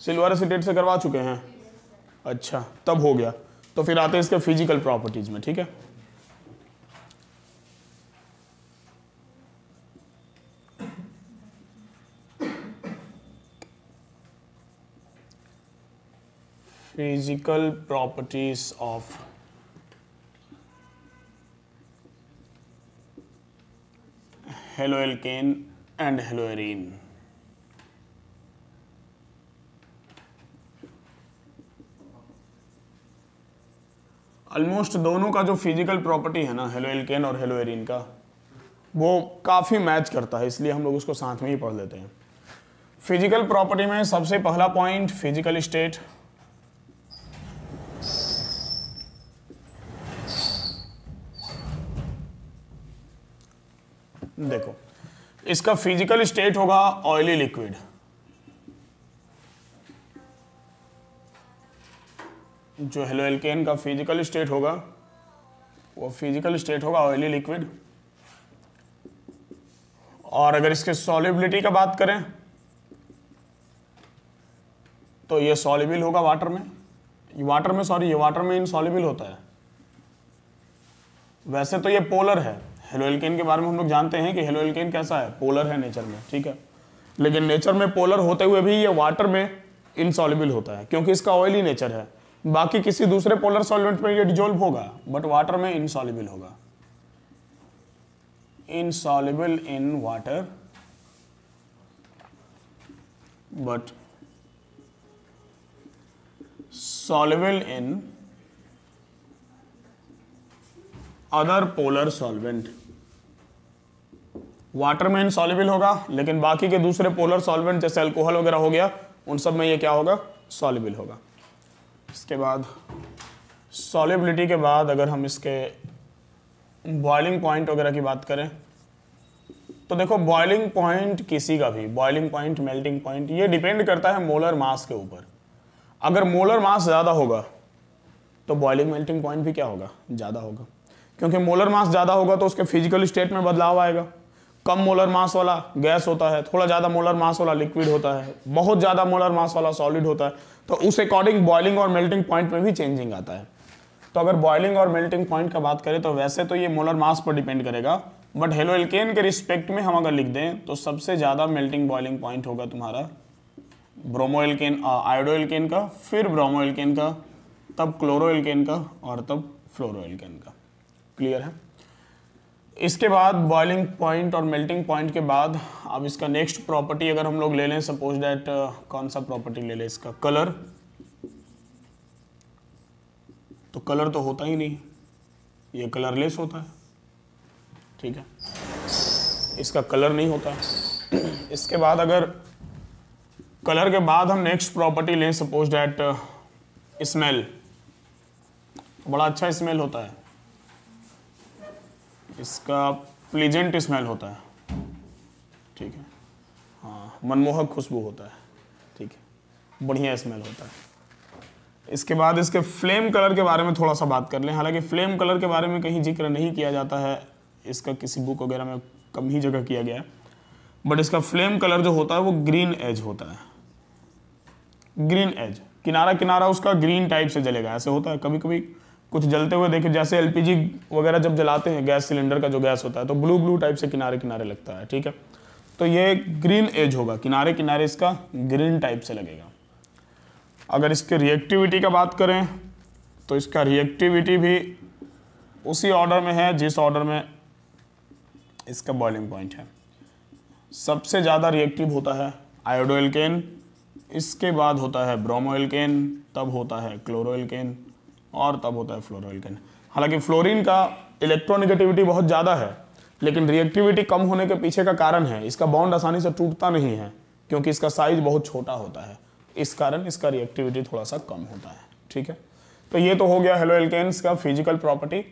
Silver acetate से करवा चुके हैं, अच्छा तब हो गया। तो फिर आते हैं इसके फिजिकल प्रॉपर्टीज में, ठीक है। Physical properties of haloalkane and haloarene. Almost दोनों का जो फिजिकल प्रॉपर्टी है ना हेलोएल्केन और हेलोएरीन का, वो काफ़ी मैच करता है, इसलिए हम लोग उसको साथ में ही पढ़ लेते हैं। फिजिकल प्रॉपर्टी में सबसे पहला पॉइंट फिजिकल स्टेट। देखो इसका फिजिकल स्टेट होगा ऑयली लिक्विड, जो हेलोएल्केन का फिजिकल स्टेट होगा वो फिजिकल स्टेट होगा ऑयली लिक्विड। और अगर इसके सॉल्युबिलिटी का बात करें तो ये सॉल्युबल होगा वाटर में, ये वाटर में इनसॉल्युबल होता है। वैसे तो ये पोलर है, हेलोएल्केन के बारे में हम लोग जानते हैं कि हेलोएल्केन कैसा है, पोलर है नेचर में, ठीक है। लेकिन नेचर में पोलर होते हुए भी ये वाटर में इनसॉल्युबल होता है क्योंकि इसका ऑयली नेचर है। बाकी किसी दूसरे पोलर सॉल्वेंट में ये डिजोल्व होगा बट वाटर में इनसॉल्युबल होगा, insoluble in water but soluble in other polar solvent। Water में इनसॉल्युबल होगा लेकिन बाकी के दूसरे पोलर सॉल्वेंट जैसे अल्कोहल वगैरह हो गया उन सब में ये क्या होगा, सॉल्युबल होगा। इसके बाद सॉल्युबिलिटी के बाद अगर हम इसके बॉइलिंग पॉइंट वगैरह की बात करें तो देखो बॉइलिंग पॉइंट किसी का भी, बॉइलिंग पॉइंट, मेल्टिंग पॉइंट, ये डिपेंड करता है मोलर मास के ऊपर। अगर मोलर मास ज़्यादा होगा तो बॉइलिंग मेल्टिंग पॉइंट भी क्या होगा, ज़्यादा होगा, क्योंकि मोलर मास ज़्यादा होगा तो उसके फिजिकल स्टेट में बदलाव आएगा। कम मोलर मास वाला गैस होता है, थोड़ा ज़्यादा मोलर मास वाला लिक्विड होता है, बहुत ज़्यादा मोलर मास वाला सॉलिड होता है, तो उस अकॉर्डिंग बॉइलिंग और मेल्टिंग पॉइंट में भी चेंजिंग आता है। तो अगर बॉइलिंग और मेल्टिंग पॉइंट का बात करें तो वैसे तो ये मोलर मास पर डिपेंड करेगा, बट हेलोएल्केन के रिस्पेक्ट में हम अगर लिख दें तो सबसे ज़्यादा मेल्टिंग बॉइलिंग पॉइंट होगा तुम्हारा ब्रोमोएल्केन, आयोडोएल्केन का, फिर ब्रोमोएल्केन का, तब क्लोरोएल्केन का और तब फ्लोरोएल्केन का। क्लियर है। इसके बाद बॉइलिंग पॉइंट और मेल्टिंग पॉइंट के बाद अब इसका नेक्स्ट प्रॉपर्टी अगर हम लोग ले लें, सपोज दैट कौन सा प्रॉपर्टी ले लें, इसका कलर। तो कलर तो होता ही नहीं, ये कलरलेस होता है, ठीक है, इसका कलर नहीं होता है। इसके बाद अगर कलर के बाद हम नेक्स्ट प्रॉपर्टी लें, सपोज डैट स्मेल, बड़ा अच्छा स्मेल होता है, इसका प्लीजेंट स्मेल होता है, ठीक है, हाँ, मनमोहक खुशबू होता है, ठीक है, बढ़िया स्मेल होता है। इसके बाद इसके फ्लेम कलर के बारे में थोड़ा सा बात कर लें। हालांकि फ्लेम कलर के बारे में कहीं जिक्र नहीं किया जाता है, इसका किसी बुक वगैरह में कम ही जगह किया गया है, बट इसका फ्लेम कलर जो होता है वो ग्रीन एज होता है, ग्रीन एज, किनारा किनारा उसका ग्रीन टाइप से जलेगा। ऐसे होता है कभी कभी कुछ जलते हुए देखे, जैसे एलपीजी वगैरह जब जलाते हैं, गैस सिलेंडर का जो गैस होता है तो ब्लू ब्लू टाइप से किनारे किनारे लगता है, ठीक है, तो ये ग्रीन एज होगा, किनारे किनारे इसका ग्रीन टाइप से लगेगा। अगर इसके रिएक्टिविटी का बात करें तो इसका रिएक्टिविटी भी उसी ऑर्डर में है जिस ऑर्डर में इसका बॉइलिंग पॉइंट है। सबसे ज़्यादा रिएक्टिव होता है आयोडोएल्केन, इसके बाद होता है ब्रोमोएल्केन, तब होता है क्लोरोएल्केन और तब होता है फ्लोरोएल्केन। हालांकि फ्लोरीन का इलेक्ट्रोनेगेटिविटी बहुत ज़्यादा है, लेकिन रिएक्टिविटी कम होने के पीछे का कारण है इसका बॉन्ड आसानी से टूटता नहीं है क्योंकि इसका साइज बहुत छोटा होता है, इस कारण इसका रिएक्टिविटी थोड़ा सा कम होता है, ठीक है। तो ये तो हो गया हेलोएल्केन्स का फिजिकल प्रॉपर्टी।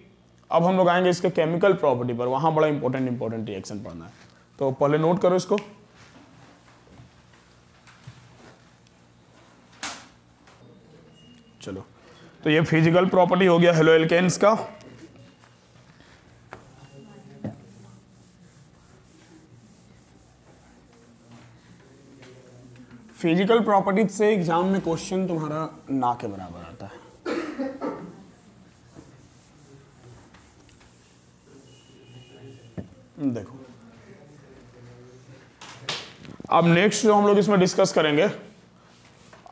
अब हम लोग आएंगे इसके केमिकल प्रॉपर्टी पर, वहाँ बड़ा इंपॉर्टेंट रिएक्शन पढ़ना है, तो पहले नोट करो इसको। चलो, तो ये फिजिकल प्रॉपर्टी हो गया हेलोएल्केन्स का। फिजिकल प्रॉपर्टीज से एग्जाम में क्वेश्चन तुम्हारा ना के बराबर आता है। देखो अब नेक्स्ट जो हम लोग इसमें डिस्कस करेंगे,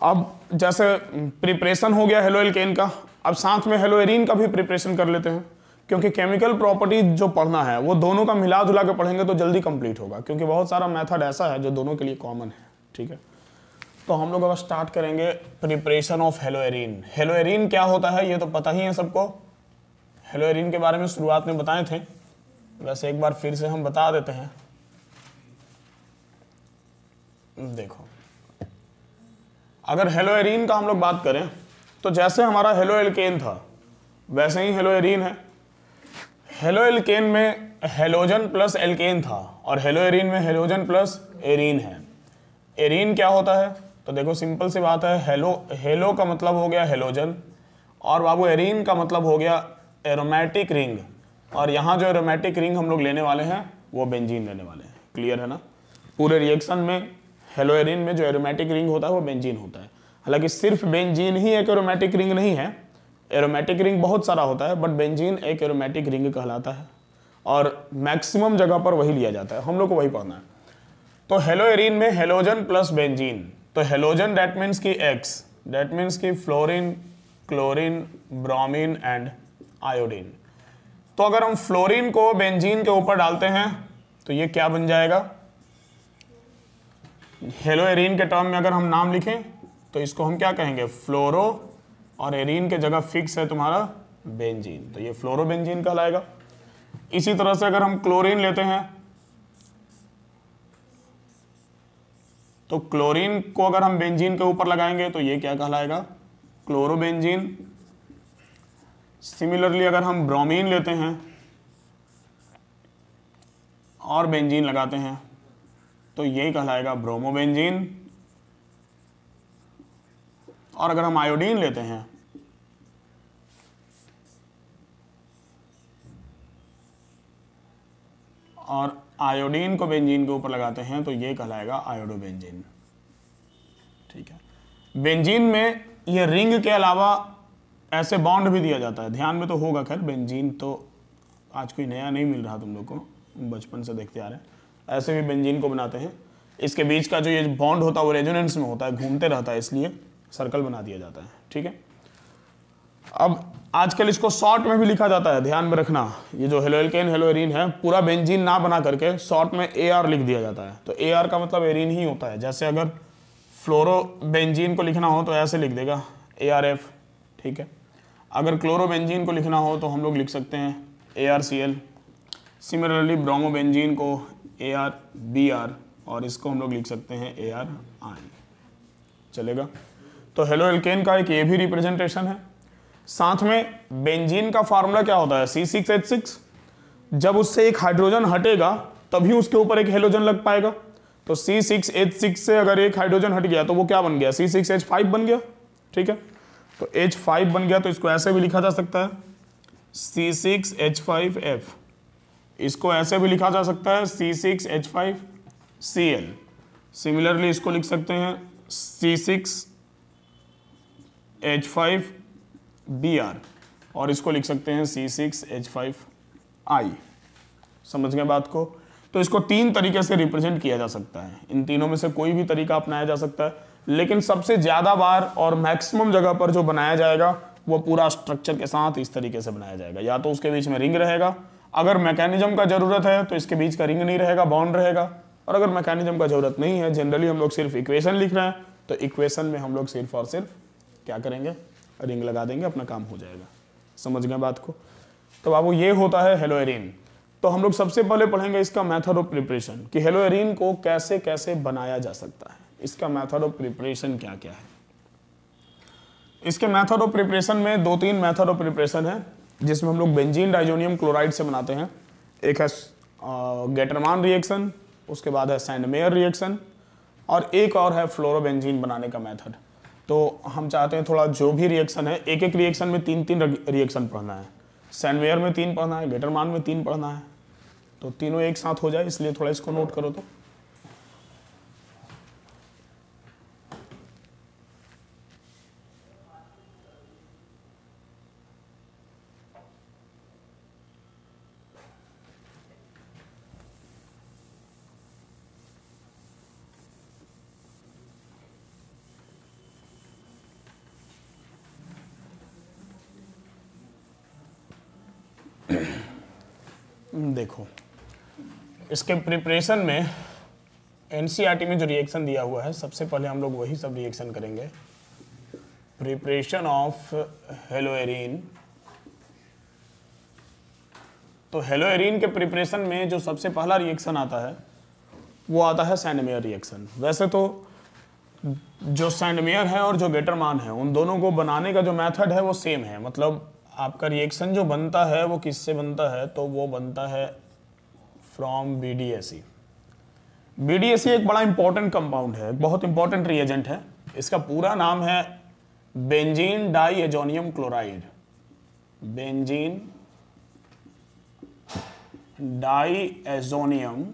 अब जैसे प्रिपरेशन हो गया हेलो एल्केन का, अब साथ में हेलो एरीन का भी प्रिपरेशन कर लेते हैं, क्योंकि केमिकल प्रॉपर्टीज जो पढ़ना है वो दोनों का मिला जुला के पढ़ेंगे तो जल्दी कंप्लीट होगा, क्योंकि बहुत सारा मेथड ऐसा है जो दोनों के लिए कॉमन है। ठीक है, तो हम लोग अब स्टार्ट करेंगे preparation of hello arene. Hello arene क्या होता है ये तो पता ही है सबको, हेलो एरीन के बारे में शुरुआत में बताए थे, वैसे एक बार फिर से हम बता देते हैं। देखो अगर हेलो एरीन का हम लोग बात करें तो जैसे हमारा हेलो एल्केन था वैसे ही हेलो एरीन है। हेलो एल्केन में हेलोजन प्लस एल्केन था और हेलो एरीन में हेलोजन प्लस एरीन है। एरीन क्या होता है तो देखो सिंपल सी बात है, हेलो का मतलब हो गया हेलोजन और बाबू एरीन का मतलब हो गया एरोमेटिक रिंग, और यहाँ जो एरोमेटिक रिंग हम लोग लेने वाले हैं वो बेंजीन लेने वाले हैं। क्लियर है ना? पूरे रिएक्शन में हेलो एरीन में जो एरोमेटिक रिंग होता है वो बेंजीन होता है। हालांकि सिर्फ बेंजीन ही एक एरोमेटिक रिंग नहीं है, एरोमेटिक रिंग बहुत सारा होता है, बट बेंजीन एक एरोमेटिक रिंग कहलाता है और मैक्सिमम जगह पर वही लिया जाता है, हम लोग को वही पढ़ना है। तो हेलो एरीन में हेलोजन प्लस बेंजीन, तो हेलोजन दैट मीन्स की X, दैट मीन्स की fluorine, chlorine, bromine and iodine. तो अगर हम फ्लोरीन को बेंजीन के ऊपर डालते हैं तो ये क्या बन जाएगा? हेलो एरीन के टर्म में अगर हम नाम लिखें तो इसको हम क्या कहेंगे? फ्लोरो, और एरीन के जगह फिक्स है तुम्हारा बेंजीन, तो ये फ्लोरो बेंजीन कहलाएगा। इसी तरह से अगर हम क्लोरीन लेते हैं तो क्लोरीन को अगर हम बेंजीन के ऊपर लगाएंगे तो ये क्या कहलाएगा? क्लोरोबेंजीन। सिमिलरली अगर हम ब्रोमीन लेते हैं और बेंजीन लगाते हैं तो ये कहलाएगा ब्रोमोबेंजीन। और अगर हम आयोडीन लेते हैं और आयोडीन को बेंजीन के ऊपर लगाते हैं तो ये कहलाएगा आयोडोबेंजीन। ठीक है, बेंजीन में ये रिंग के अलावा ऐसे बॉन्ड भी दिया जाता है, ध्यान में तो होगा। खैर बेंजीन तो आज कोई नया नहीं मिल रहा तुम लोग को, बचपन से देखते आ रहे हैं। ऐसे भी बेंजीन को बनाते हैं, इसके बीच का जो ये बॉन्ड होता है वो रेजोनेंस में होता है, घूमते रहता है, इसलिए सर्कल बना दिया जाता है। ठीक है, अब आजकल इसको शॉर्ट में भी लिखा जाता है, ध्यान में रखना। ये जो हेलो एल्केन हेलो एरीन है पूरा बेंजीन ना बना करके शॉर्ट में AR लिख दिया जाता है, तो AR का मतलब एरीन ही होता है। जैसे अगर फ्लोरो बेंजीन को लिखना हो तो ऐसे लिख देगा ARF। ठीक है, अगर क्लोरो बेंजीन को लिखना हो तो हम लोग लिख सकते हैं ARCL। सिमिलरली ब्रोमोबेंजीन को ARBR और इसको हम लोग लिख सकते हैं ARI। चलेगा? तो हेलो एल्केन का एक ये भी रिप्रेजेंटेशन है। साथ में बेंजीन का फार्मूला क्या होता है? C6H6। जब उससे एक हाइड्रोजन हटेगा तभी उसके ऊपर एक हेलोजन लग पाएगा, तो C6H6 से अगर एक हाइड्रोजन हट गया तो वो क्या बन गया? C6H5 बन गया। ठीक है, तो H5 बन गया, तो इसको ऐसे भी लिखा जा सकता है C6H5F। इसको ऐसे भी लिखा जा सकता है C6H5Cl। सिमिलरली इसको लिख सकते हैं C6H5Br और इसको लिख सकते हैं C6H5I। समझ गए बात को? तो इसको तीन तरीके से रिप्रेजेंट किया जा सकता है, इन तीनों में से कोई भी तरीका अपनाया जा सकता है, लेकिन सबसे ज़्यादा बार और मैक्सिमम जगह पर जो बनाया जाएगा वो पूरा स्ट्रक्चर के साथ इस तरीके से बनाया जाएगा। या तो उसके बीच में रिंग रहेगा, अगर मैकेनिज्म का ज़रूरत है तो इसके बीच का रिंग नहीं रहेगा, बॉन्ड रहेगा, और अगर मैकेनिज्म का ज़रूरत नहीं है, जनरली हम लोग सिर्फ इक्वेशन लिख रहे हैं, तो इक्वेशन में हम लोग सिर्फ और सिर्फ क्या करेंगे? रिंग लगा देंगे, अपना काम हो जाएगा। समझ गए बात को? तो बाबू ये होता है हेलो एरीन। तो हम लोग सबसे पहले पढ़ेंगे इसका मेथड ऑफ प्रिपरेशन, कि हेलो एरीन को कैसे कैसे बनाया जा सकता है, इसका मेथड ऑफ प्रिपरेशन क्या क्या है। इसके मेथड ऑफ प्रिपरेशन में 2-3 मेथड ऑफ प्रिपरेशन है, जिसमें हम लोग बेंजीन डाइजोनियम क्लोराइड से बनाते हैं। एक है गेटरमान रिएक्शन, उसके बाद है सैंडमेयर रिएक्शन, और एक और है फ्लोरोबेंजीन बनाने का मेथड। तो हम चाहते हैं थोड़ा जो भी रिएक्शन है, एक एक रिएक्शन में 3-3 रिएक्शन पढ़ना है। सैंडमेयर में 3 पढ़ना है, गेटरमान में 3 पढ़ना है, तो तीनों एक साथ हो जाए, इसलिए थोड़ा इसको नोट करो। तो देखो इसके प्रिपरेशन में एनसीईआरटी में जो रिएक्शन दिया हुआ है, सबसे पहले हम लोग वही सब रिएक्शन करेंगे। Preparation of haloarene. तो हेलोएरिन के प्रिपरेशन में जो सबसे पहला रिएक्शन आता है वो आता है सैंडमेयर रिएक्शन। वैसे तो जो सैंडमेयर है और जो गेटरमान है, उन दोनों को बनाने का जो मेथड है वो सेम है। मतलब आपका रिएक्शन जो बनता है वो किससे बनता है, तो वो बनता है फ्रॉम BDAC। BDAC एक बड़ा इंपॉर्टेंट कंपाउंड है, बहुत इंपॉर्टेंट रिएजेंट है। इसका पूरा नाम है benzene diazonium chloride. Benzene diazonium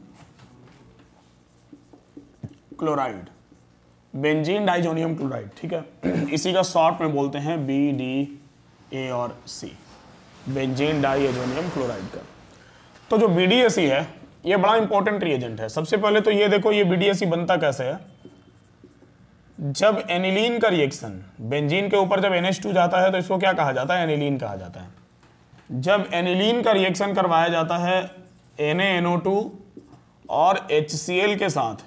chloride, benzene diazonium chloride, ठीक है। इसी का शॉर्ट में बोलते हैं BDA और C, बेंजीन डाईएजोनियम क्लोराइड का। तो जो BDAC है ये बड़ा इंपॉर्टेंट रिएजेंट है। सबसे पहले तो ये देखो ये BDAC बनता कैसे है। जब एनिलीन का रिएक्शन, बेंजीन के ऊपर जब NH2 जाता है तो इसको क्या कहा जाता है, एनिलीन कहा जाता है। जब एनिलीन का रिएक्शन करवाया जाता है NaNO2 और HCl के साथ,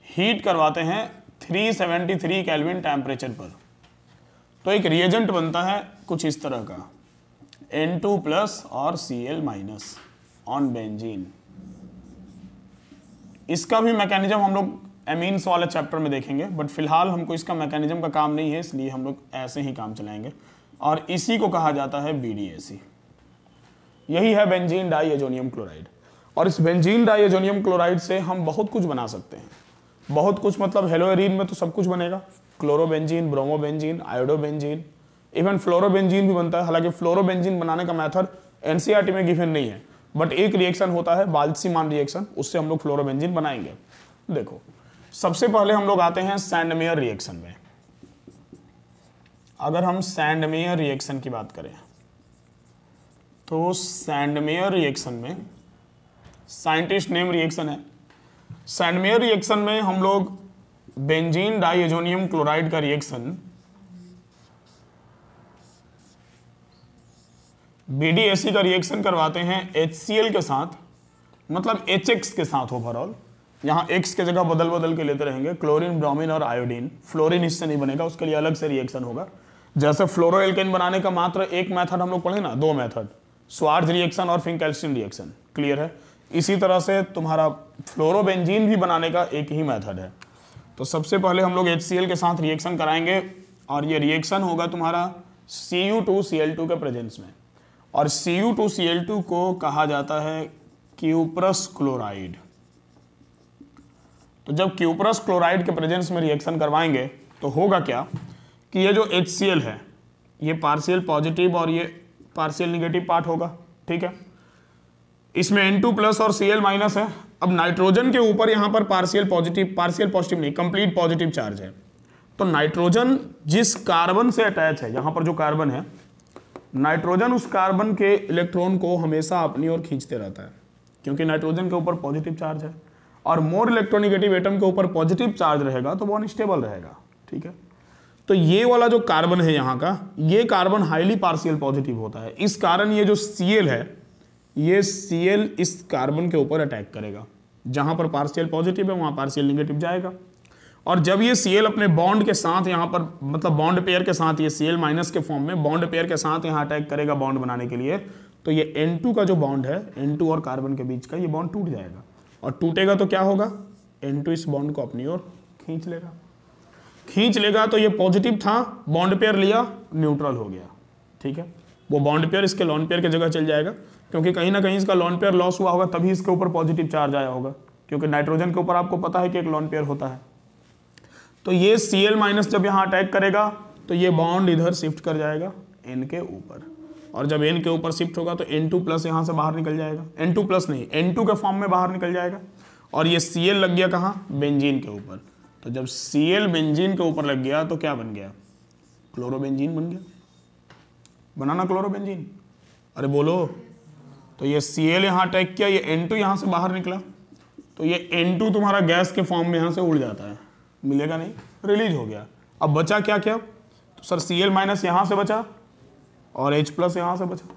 हीट करवाते हैं 373 केल्विन टेम्परेचर पर, तो एक रिएजेंट बनता है कुछ इस तरह का, N2+ और Cl- ऑन बेंजीन। इसका भी मैकेनिज्म हम लोग एमीन्स वाले चैप्टर में देखेंगे, बट फिलहाल हमको इसका मैकेनिज्म का काम नहीं है, इसलिए हम लोग ऐसे ही काम चलाएंगे। और इसी को कहा जाता है BDAC। यही है बेंजीन डाईएजोनियम क्लोराइड। और इस बेंजीन डाईएजोनियम क्लोराइड से हम बहुत कुछ बना सकते हैं। बहुत कुछ मतलब हेलोएरिन में तो सब कुछ बनेगा, chlorobenzene, bromobenzene, iodobenzene, even fluorobenzene भी बनता है। हालांकि फ्लोरोबेंजीन बनाने का मेथड एनसीईआरटी में गिवन नहीं है, बट एक रिएक्शन होता है बाल्सीमान रिएक्शन, उससे हम लोग फ्लोरोबेंजीन बनाएंगे। देखो सबसे पहले हम लोग आते हैं सैंडमेयर रिएक्शन में। अगर हम सैंडमेयर रिएक्शन की बात करें तो सैंडमेयर रिएक्शन में साइंटिस्ट नेम रिएक्शन है। सैंडमेयर रिएक्शन में हम लोग बेंजीन डाईएजोनियम क्लोराइड का रिएक्शन BDAC का रिएक्शन करवाते हैं HCl के साथ, मतलब HX के साथ ओवरऑल। यहाँ X के जगह बदल बदल के लेते रहेंगे, क्लोरीन, ब्रोमीन और आयोडीन। फ्लोरीन इससे नहीं बनेगा, उसके लिए अलग से रिएक्शन होगा। जैसे फ्लोरोएल्केन बनाने का मात्र एक मेथड हम लोग पढ़े ना, दो मेथड, स्वार्ज रिएक्शन और फिंकेल्स्टीन रिएक्शन, क्लियर है। इसी तरह से तुम्हारा फ्लोरोबेंजीन भी बनाने का एक ही मेथड है। तो सबसे पहले हम लोग HCl के साथ रिएक्शन कराएंगे और ये रिएक्शन होगा तुम्हारा Cu2Cl2 के प्रेजेंस में। और Cu2Cl2 को कहा जाता है क्यूप्रस क्लोराइड। तो जब क्यूप्रस क्लोराइड के प्रेजेंस में रिएक्शन करवाएंगे तो होगा क्या कि ये जो HCl है ये पार्शियल पॉजिटिव और ये पार्शियल निगेटिव पार्ट होगा, ठीक है। इसमें N2+ और Cl- है। अब नाइट्रोजन के ऊपर यहाँ पर पार्शियल पॉजिटिव नहीं, कंप्लीट पॉजिटिव चार्ज है। तो नाइट्रोजन जिस कार्बन से अटैच है, यहाँ पर जो कार्बन है, नाइट्रोजन उस कार्बन के इलेक्ट्रॉन को हमेशा अपनी ओर खींचते रहता है, क्योंकि नाइट्रोजन के ऊपर पॉजिटिव चार्ज है। और मोर इलेक्ट्रोनिगेटिव एटम के ऊपर पॉजिटिव चार्ज रहेगा तो वो अनस्टेबल रहेगा, ठीक है। तो ये वाला जो कार्बन है यहाँ का, ये कार्बन हाईली पार्शियल पॉजिटिव होता है। इस कारण ये जो Cl है, ये Cl इस कार्बन के ऊपर अटैक करेगा। जहां पर पार्शियल पॉजिटिव है वहां पार्शियल निगेटिव जाएगा। और जब ये Cl अपने बॉन्ड के साथ यहाँ पर, मतलब बॉन्ड पेयर के साथ, ये Cl- के फॉर्म में बॉन्ड पेयर के साथ यहाँ अटैक करेगा बॉन्ड बनाने के लिए, तो ये N2 का जो बॉन्ड है, N2 और कार्बन के बीच का, ये बॉन्ड टूट जाएगा। और टूटेगा तो क्या होगा, N2 इस बॉन्ड को अपनी ओर खींच लेगा। तो ये पॉजिटिव था, बॉन्ड पेयर लिया, न्यूट्रल हो गया, ठीक है। वो बॉन्ड पेयर इसके लॉन पेयर की जगह चल जाएगा, क्योंकि कहीं ना कहीं इसका लॉन पेयर लॉस हुआ होगा, तभी इसके ऊपर पॉजिटिव चार्ज आया होगा, क्योंकि नाइट्रोजन के ऊपर आपको पता है कि एक लॉन पेयर होता है। तो ये Cl- जब यहाँ अटैक करेगा तो ये बॉन्ड इधर शिफ्ट कर जाएगा N के ऊपर, और जब N के ऊपर शिफ्ट होगा तो N2+ यहाँ से बाहर निकल जाएगा, N2+ नहीं, N2 के फॉर्म में बाहर निकल जाएगा। और ये Cl लग गया कहाँ, बेंजीन के ऊपर। तो जब Cl बेंजीन के ऊपर लग गया तो क्या बन गया, क्लोरोबेंजीन बन गया। बनाना क्लोरोबेंजीन, अरे बोलो। तो ये Cl यहाँ अटैक किया, ये N2 यहाँ से बाहर निकला, तो ये N2 तुम्हारा गैस के फॉर्म में यहाँ से उड़ जाता है, मिलेगा नहीं, रिलीज हो गया। अब बचा क्या क्या, तो सर Cl- यहाँ से बचा और H+ यहाँ से बचा,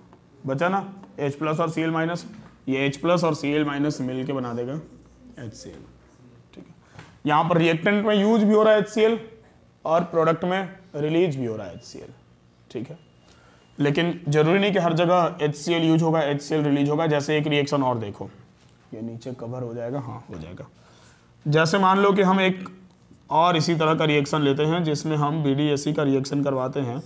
बचा ना H प्लस और Cl माइनस, ये H प्लस और Cl माइनस मिल के बना देगा HCl। ठीक है, यहाँ पर रिएक्टेंट में यूज भी हो रहा है HCl और प्रोडक्ट में रिलीज भी हो रहा है HCl। ठीक है, लेकिन जरूरी नहीं कि हर जगह HCl यूज होगा HCl रिलीज होगा। जैसे एक रिएक्शन और देखो, ये नीचे कवर हो जाएगा, हाँ हो जाएगा। जैसे मान लो कि हम एक और इसी तरह का रिएक्शन लेते हैं जिसमें हम BDAC का रिएक्शन करवाते हैं।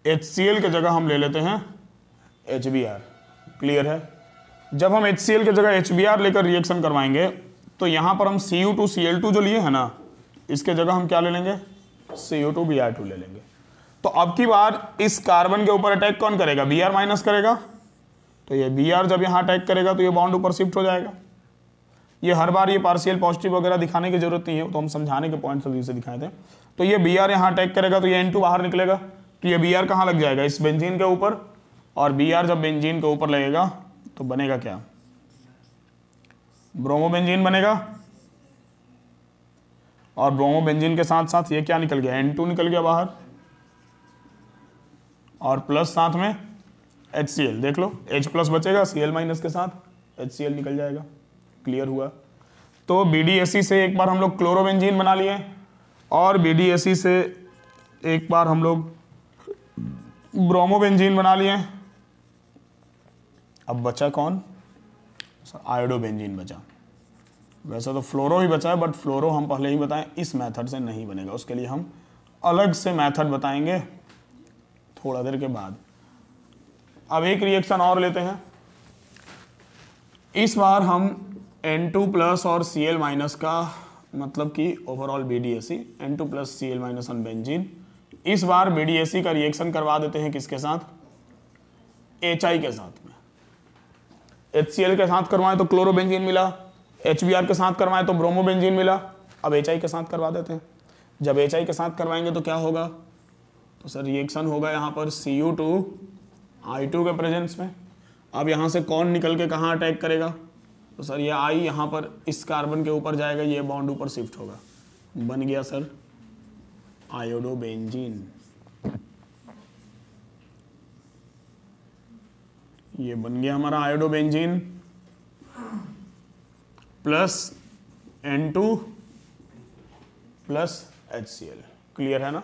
HCl की जगह हम ले लेते हैं HBr। क्लियर है? जब हम HCl की जगह HBr लेकर रिएक्शन करवाएंगे तो यहां पर हम Cu2Cl2 जो लिए हैं ना, इसके जगह हम क्या ले लेंगे, Cu2Br2 ले लेंगे। तो अब की बार इस कार्बन के ऊपर अटैक कौन करेगा, Br माइनस करेगा। तो ये Br जब यहाँ अटैक करेगा तो ये बॉन्ड ऊपर शिफ्ट हो जाएगा। ये हर बार ये पार्शियल पॉजिटिव वगैरह दिखाने की जरूरत नहीं है, तो हम समझाने के पॉइंट ऑफ व्यू से दिखाए थे। तो ये Br यहाँ अटैक करेगा तो ये N2 बाहर निकलेगा, तो ये Br कहाँ लग जाएगा, इस बेंजीन के ऊपर। और Br जब बेंजीन के ऊपर लगेगा तो बनेगा क्या, ब्रोमोबेंजीन बनेगा। और ब्रोमोबेंजीन के साथ साथ ये क्या निकल गया, N2 निकल गया बाहर, और प्लस साथ में HCl। देख लो H प्लस बचेगा, Cl माइनस के साथ HCl निकल जाएगा। क्लियर हुआ? तो BDAC से एक बार हम लोग क्लोरोबेंजीन बना लिए और BDAC से एक बार हम लोग ब्रोमोबेंजीन बना लिए। अब बचा कौन, आयोडोबेंजीन बचा। वैसे तो फ्लोरो ही बचा है, बट फ्लोरो हम पहले ही बताएं इस मेथड से नहीं बनेगा, उसके लिए हम अलग से मेथड बताएंगे थोड़ा देर के बाद। अब एक रिएक्शन और लेते हैं। इस बार हम N2 प्लस और Cl माइनस का मतलब कि overall BDAC, N2 plus Cl minus on benzene. इस बार BDAC का रिएक्शन करवा देते हैं किसके साथ, HI के साथ में। HCl के साथ करवाएं तो क्लोरोबेंजीन मिला, HBr के साथ करवाएं तो ब्रोमोबेंजीन मिला। अब HI के साथ करवा देते हैं। जब HI के साथ करवाएंगे तो क्या होगा, तो सर रिएक्शन होगा यहाँ पर Cu2I2 के प्रेजेंस में। अब यहाँ से कौन निकल के कहाँ अटैक करेगा, तो सर ये I यहाँ पर इस कार्बन के ऊपर जाएगा, ये बॉन्ड ऊपर शिफ्ट होगा, बन गया सर आयोडोबेंजीन। ये बन गया हमारा iodobenzene plus N2 plus HCl। Clear है ना?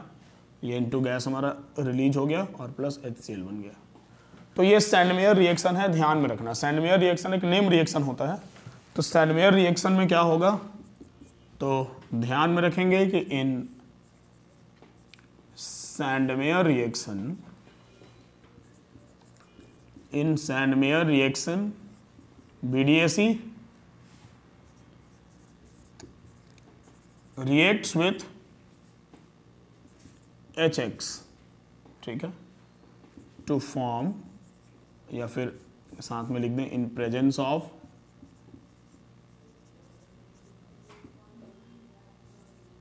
ये N2 गैस हमारा रिलीज हो गया और प्लस HCl बन गया। तो ये सैंडमेयर रिएक्शन है, ध्यान में रखना। सैंडमेयर रिएक्शन एक नेम रिएक्शन होता है। तो सैंडमेयर रिएक्शन में क्या होगा, तो ध्यान में रखेंगे कि इन Sandmeyer reaction BDAC reacts with HX, ठीक है, टू फॉर्म, या फिर साथ में लिख दें in presence of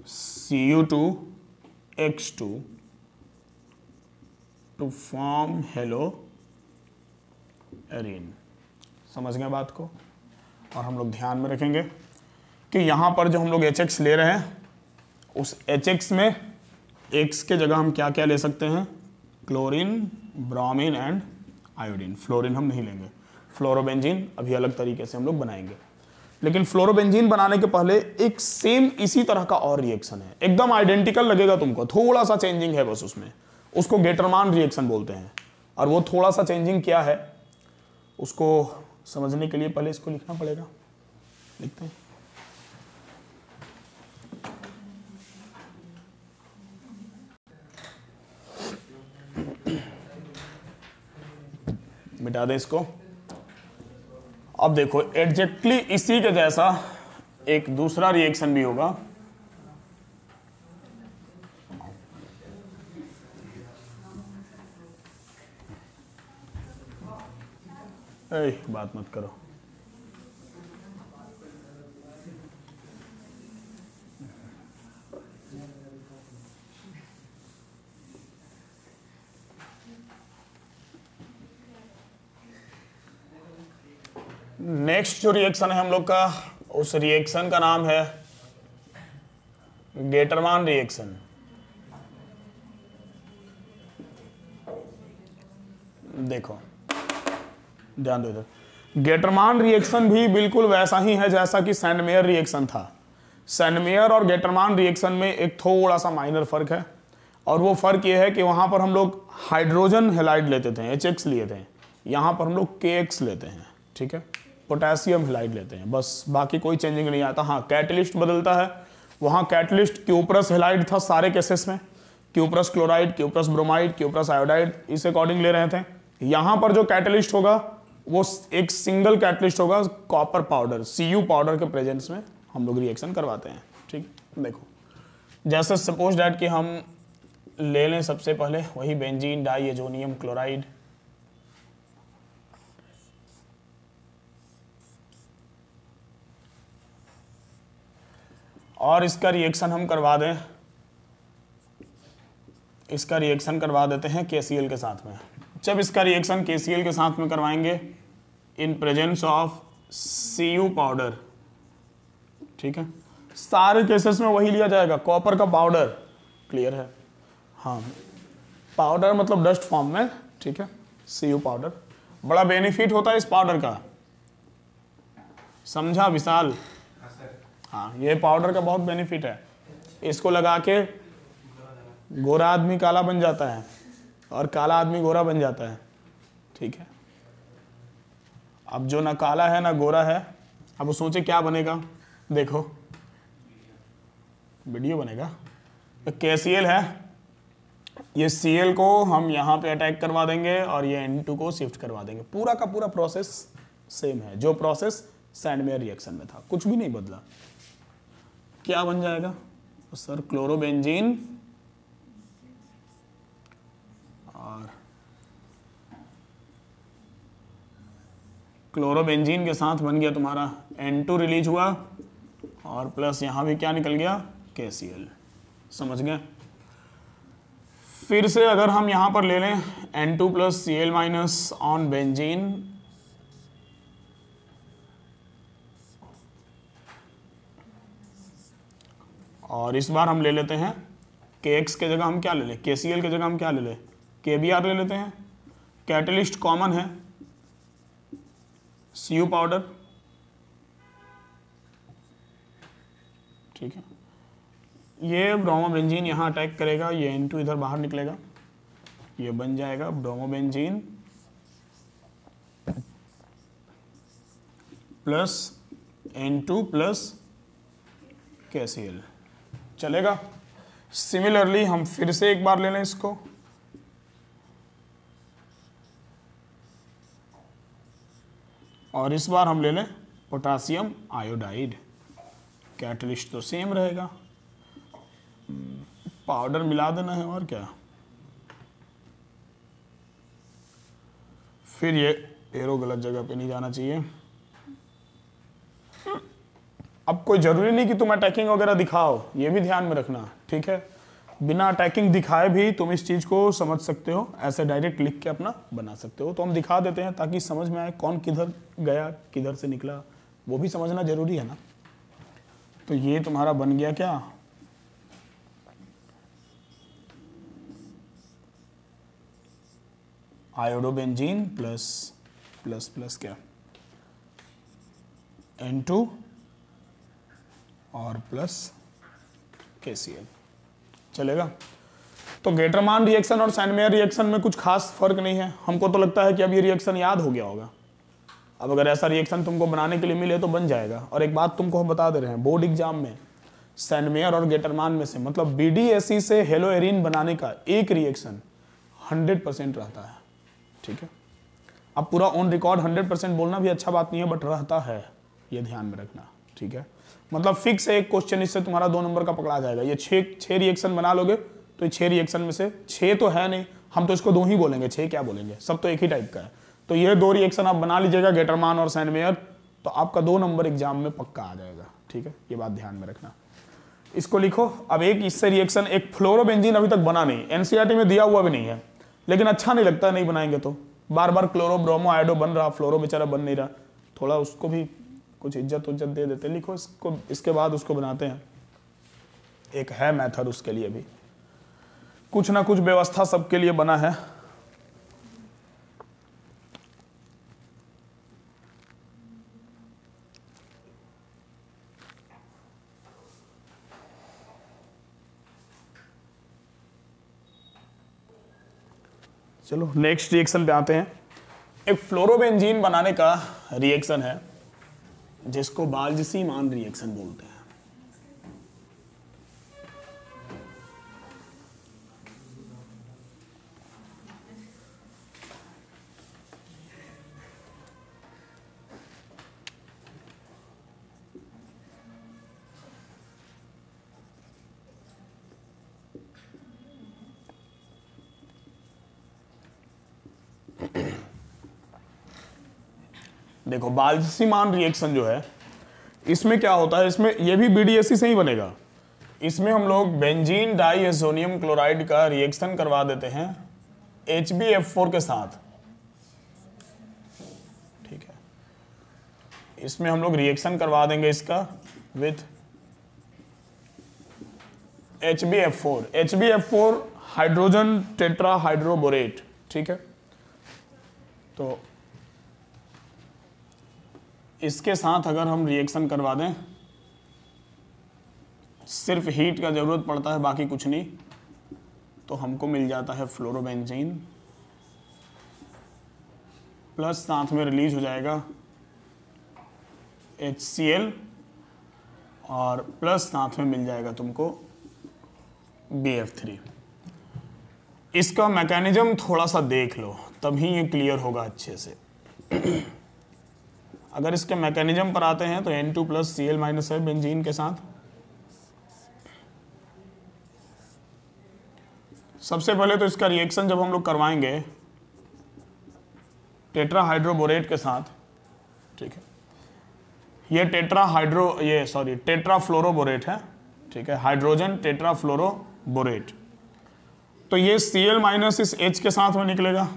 Cu2X2 to form haloarene. समझ गए बात को? और हम लोग ध्यान में रखेंगे कि यहाँ पर जो हम लोग HX ले रहे हैं, उस HX में X के जगह हम क्या क्या ले सकते हैं, chlorine, bromine and iodine. Fluorine हम नहीं लेंगे। फ्लोरोबेंजीन अभी अलग तरीके से हम लोग बनाएंगे। लेकिन फ्लोरोबेंजीन बनाने के पहले एक सेम इसी तरह का और रिएक्शन है, एकदम आइडेंटिकल लगेगा तुमको, थोड़ा सा चेंजिंग है बस उसमें। उसको गेटरमान रिएक्शन बोलते हैं। और वो थोड़ा सा चेंजिंग क्या है, उसको समझने के लिए पहले इसको लिखना पड़ेगा। लिखते हैं। मिटा दे इसको। अब देखो एग्जैक्टली इसी के जैसा एक दूसरा रिएक्शन भी होगा। बात मत करो। नेक्स्ट जो रिएक्शन है हम लोग का, उस रिएक्शन का नाम है गेटरमान रिएक्शन। देखो ध्यान दो इधर, गेटरमान रिएक्शन भी बिल्कुल वैसा ही है जैसा कि सैंडमेयर रिएक्शन था। सैंडमेयर और गेटरमान रिएक्शन में एक थोड़ा सा माइनर फर्क है, और वो फर्क ये है कि वहां पर हम लोग हाइड्रोजन हेलाइड लेते थे, HX लिए थे, यहां पर हम लोग KX लेते हैं, ठीक है, पोटेशियम हेलाइड लेते हैं, बस बाकी कोई चेंजिंग नहीं आता। हाँ कैटलिस्ट बदलता है, वहां कैटलिस्ट क्यूप्रस हेलाइड था सारे केसेस में, cuprous chloride, cuprous bromide, cuprous iodide, इस अकॉर्डिंग ले रहे थे। यहां पर जो कैटलिस्ट होगा वो एक सिंगल कैटलिस्ट होगा, कॉपर पाउडर, Cu पाउडर के प्रेजेंस में हम लोग रिएक्शन करवाते हैं। ठीक, देखो जैसे सपोज डैट कि हम ले लें सबसे पहले वही बेंजीन डाइएजोनियम क्लोराइड, और इसका रिएक्शन हम करवा दें, इसका रिएक्शन करवा देते हैं KCl के साथ में। जब इसका रिएक्शन KCl के साथ में करवाएंगे इन प्रेजेंस ऑफ Cu पाउडर, ठीक है, सारे केसेस में वही लिया जाएगा, कॉपर का पाउडर, क्लियर है, हाँ पाउडर मतलब डस्ट फॉर्म में, ठीक है, Cu पाउडर। बड़ा बेनिफिट होता है इस पाउडर का, समझा विशाल? हाँ ये पाउडर का बहुत बेनिफिट है, इसको लगा के गोरा आदमी काला बन जाता है और काला आदमी गोरा बन जाता है, ठीक है। अब जो ना काला है ना गोरा है, अब वो सोचे क्या बनेगा, देखो वीडियो बनेगा। तो KCl है, ये Cl को हम यहाँ पे अटैक करवा देंगे और ये N2 को शिफ्ट करवा देंगे। पूरा का पूरा प्रोसेस सेम है जो प्रोसेस सैंडमेयर रिएक्शन में था, कुछ भी नहीं बदला। क्या बन जाएगा तो सर क्लोरोबेंजीन और क्लोरोबेंजीन के साथ बन गया तुम्हारा N2 रिलीज हुआ और प्लस यहाँ भी क्या निकल गया KCl, समझ गए। फिर से अगर हम यहाँ पर ले लें N2 plus Cl minus on benzene, और इस बार हम ले लेते हैं KX के जगह हम क्या ले लें, KCl के जगह हम क्या ले लें, KBr ले लेते हैं। कैटलिस्ट कॉमन है Cu पाउडर, ठीक है, ये ब्रोमोबेंजीन यहाँ अटैक करेगा, ये N2 इधर बाहर निकलेगा, ये बन जाएगा bromobenzene plus N2 plus KCl, चलेगा। सिमिलरली हम फिर से एक बार ले लें इसको, और इस बार हम ले लें पोटासियम आयोडाइड, कैटलिस्ट तो सेम रहेगा, पाउडर मिला देना है और क्या। फिर ये एरो गलत जगह पे नहीं जाना चाहिए। अब कोई जरूरी नहीं कि तुम अटैकिंग वगैरह दिखाओ, ये भी ध्यान में रखना, ठीक है। बिना अटैकिंग दिखाए भी तुम इस चीज को समझ सकते हो, ऐसे डायरेक्ट लिख के अपना बना सकते हो। तो हम दिखा देते हैं ताकि समझ में आए कौन किधर गया किधर से निकला, वो भी समझना जरूरी है ना। तो ये तुम्हारा बन गया क्या, आयोडोबेंजीन प्लस प्लस प्लस क्या N2 और प्लस KCl, चलेगा। तो गेटरमान रिएक्शन और सैंडमेयर रिएक्शन में कुछ खास फर्क नहीं है। हमको तो लगता है कि अब ये रिएक्शन याद हो गया होगा। अब अगर ऐसा रिएक्शन तुमको बनाने के लिए मिले तो बन जाएगा। और एक बात तुमको हम बता दे रहे हैं, बोर्ड एग्जाम में सैंडमेयर और गेटरमान में से मतलब BDAC से हेलोएरिन बनाने का एक रिएक्शन 100% रहता है, ठीक है। अब पूरा ऑन रिकॉर्ड 100% बोलना भी अच्छा बात नहीं है, बट रहता है, ये ध्यान में रखना, ठीक है। मतलब फिक्स है एक क्वेश्चन इससे तुम्हारा 2 नंबर का पकड़ा जाएगा। ये 6 रिएक्शन बना लोगे तो ये 6 रिएक्शन में से 6 तो है नहीं, हम तो इसको 2 ही बोलेंगे, 6 क्या बोलेंगे, सब तो एक ही टाइप का है। तो ये 2 रिएक्शन आप बना लीजिएगा, गेटरमान और सैंडमेयर, तो आपका 2 नंबर एग्जाम में पक्का आ जाएगा, ठीक है। ये बात ध्यान में रखना, इसको लिखो। अब एक इससे रिएक्शन, एक फ्लोरोबेंजीन अभी तक बना नहीं, NCERT में दिया हुआ भी नहीं है, लेकिन अच्छा नहीं लगता नहीं बनाएंगे तो। बार बार क्लोरो ब्रोमो आयोडो बन रहा, फ्लोरो बेचारा बन नहीं रहा, थोड़ा उसको भी कुछ इज्जत दे देते, लिखो इसको, इसके बाद उसको बनाते हैं। एक है मेथड उसके लिए भी, कुछ ना कुछ व्यवस्था सबके लिए बना है। चलो नेक्स्ट रिएक्शन पे आते हैं। एक फ्लोरोबेंजीन बनाने का रिएक्शन है जिसको बाल्ज़-सी-मान रिएक्शन बोलते हैं। देखो बाल्ज़-सी-मान रिएक्शन जो है इसमें क्या होता है, इसमें ये भी BDAC से ही बनेगा। इसमें हम लोग बेंजीन डाइएज़ोनियम क्लोराइड का रिएक्शन करवा देते हैं HbF4 के साथ, ठीक है। इसमें हम लोग रिएक्शन करवा देंगे इसका विथ HbF4। HbF4 हाइड्रोजन टेट्राहाइड्रोबोरेट, ठीक है। तो इसके साथ अगर हम रिएक्शन करवा दें, सिर्फ हीट का ज़रूरत पड़ता है, बाकी कुछ नहीं, तो हमको मिल जाता है फ्लोरोबेंजीन, प्लस साथ में रिलीज हो जाएगा HCl और प्लस साथ में मिल जाएगा तुमको BF3। इसका मैकेनिज्म थोड़ा सा देख लो तभी ये क्लियर होगा अच्छे से। अगर इसके मैकेनिज्म पर आते हैं तो N2 प्लस Cl माइनस है बेंजीन के साथ। सबसे पहले तो इसका रिएक्शन जब हम लोग करवाएंगे टेट्राहाइड्रोबोरेट के साथ, ठीक है, ये टेट्राफ्लोरोबोरेट है, ठीक है, हाइड्रोजन टेट्राफ्लोरोबोरेट। तो ये Cl माइनस इस H के साथ में निकलेगा,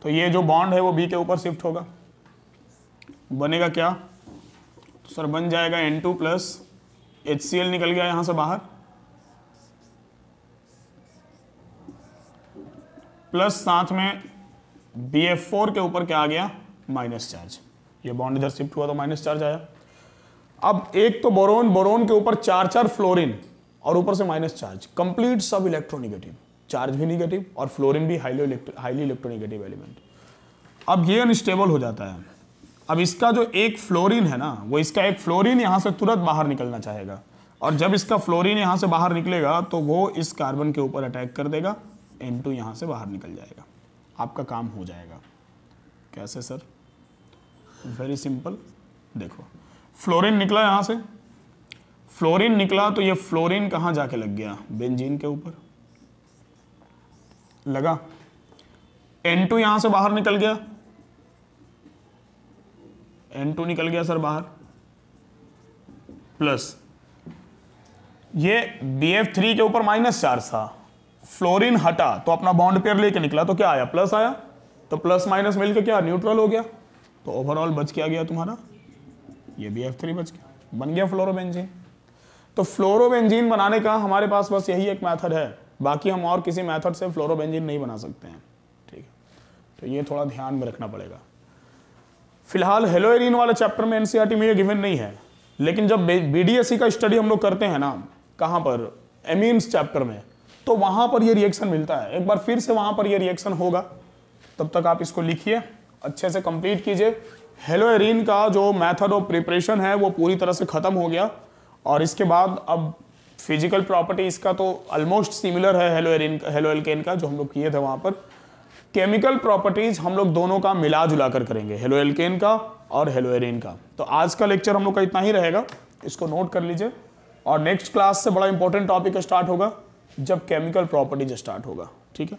तो ये जो बॉन्ड है वो B के ऊपर शिफ्ट होगा। बनेगा क्या, तो सर बन जाएगा N2 प्लस HCl निकल गया यहां से बाहर, प्लस साथ में BF4 के ऊपर क्या आ गया, माइनस चार्ज। ये बॉन्ड इधर शिफ्ट हुआ तो माइनस चार्ज आया। अब एक तो बोरोन के ऊपर 4 फ्लोरीन और ऊपर से माइनस चार्ज, कंप्लीट सब इलेक्ट्रोनिगेटिव, चार्ज भी निगेटिव और फ्लोरीन भी हाईली इलेक्ट्रोनिगेटिव एलिमेंट। अब ये अनस्टेबल हो जाता है। अब इसका जो एक फ्लोरीन है ना, वो इसका एक फ्लोरीन यहां से तुरंत बाहर निकलना चाहेगा, और जब इसका फ्लोरीन यहां से बाहर निकलेगा तो वो इस कार्बन के ऊपर अटैक कर देगा, N2 यहां से बाहर निकल जाएगा, आपका काम हो जाएगा। कैसे सर, वेरी सिंपल। देखो फ्लोरीन निकला यहां से, फ्लोरीन निकला तो ये फ्लोरीन कहां जाके लग गया, बेंजीन के ऊपर लगा। N2 यहां से बाहर निकल गया, N2 निकल गया सर बाहर, प्लस ये BF3 के ऊपर माइनस चार्ज था, फ्लोरीन हटा तो अपना बॉन्ड पेयर लेके निकला तो क्या आया, प्लस आया, तो प्लस माइनस मिलके क्या न्यूट्रल हो गया, तो ओवरऑल बच क्या गया तुम्हारा, ये BF3 बच गया, बन गया फ्लोरोबेंजीन। तो फ्लोरोबेंजीन बनाने का हमारे पास बस यही एक मेथड है, बाकी हम और किसी मेथड से फ्लोरोबेंजीन नहीं बना सकते हैं, ठीक है। तो ये थोड़ा ध्यान में रखना पड़ेगा। फिलहाल हेलोएरीन वाले चैप्टर में एनसीईआरटी में ये गिवन नहीं है, लेकिन जब BDAC का स्टडी हम लोग करते हैं ना, कहाँ पर, एमीन्स चैप्टर में, तो वहाँ पर ये रिएक्शन मिलता है। एक बार फिर से वहाँ पर ये रिएक्शन होगा, तब तक आप इसको लिखिए, अच्छे से कंप्लीट कीजिए। हेलोएरीन का जो मेथड ऑफ प्रिपरेशन है वो पूरी तरह से ख़त्म हो गया, और इसके बाद अब फिजिकल प्रॉपर्टी इसका तो ऑलमोस्ट सिमिलर है हेलोएल्केन का जो हम लोग किए थे वहाँ पर। केमिकल प्रॉपर्टीज हम लोग दोनों का मिला जुला कर करेंगे, हेलोएल्केन का और हेलोएरीन का। तो आज का लेक्चर हम लोग का इतना ही रहेगा, इसको नोट कर लीजिए, और नेक्स्ट क्लास से बड़ा इंपॉर्टेंट टॉपिक स्टार्ट होगा जब केमिकल प्रॉपर्टीज स्टार्ट होगा, ठीक है।